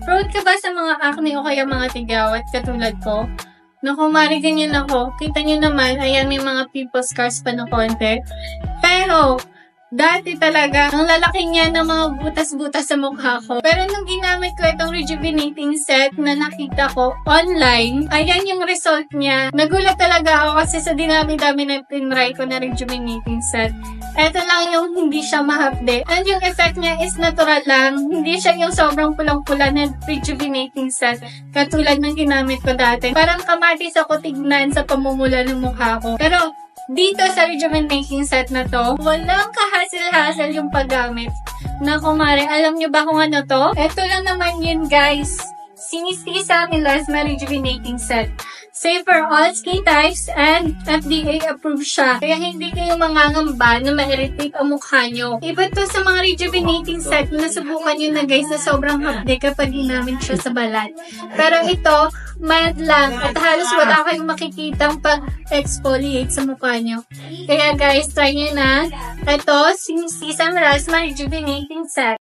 Prone ka ba sa mga acne o kaya mga tigawat katulad ko? Naku, mari ganyan ako. Kita nyo naman, ayan, may mga pimple scars pa na konti. Pero, dati talaga, ang lalaki niya ng mga butas-butas sa mukha ko. Pero nung ginamit ko itong rejuvenating set na nakita ko online, ayan yung result niya. Nagulat talaga ako kasi sa dinami-dami na tinry ko na rejuvenating set. Ito lang yung hindi siya mahapde. And yung effect niya is natural lang. Hindi siya yung sobrang pulang-pula na rejuvenating set. Katulad ng ginamit ko dati. Parang kamatis ako tignan sa pamumula ng mukha ko. Pero, dito sa rejuvenating set na to, walang kahasil-hasil yung paggamit. Naku, mare, alam nyo ba kung ano to? Ito lang naman yun, guys. Sinisisa Melasma Rejuvenating Set. Safe for all skin types and FDA approved siya. Kaya hindi kayo mangangamba na ma-irritate ang mukha nyo. Iba to sa mga rejuvenating set na nasubukan nyo na guys na sobrang hapde kapag ginamit siya sa balat. Pero ito, mild lang at halos wala kayong makikitang pag-exfoliate sa mukha nyo. Kaya guys, try nyo na. Ito, Sinisisa Melasma Rejuvenating Set.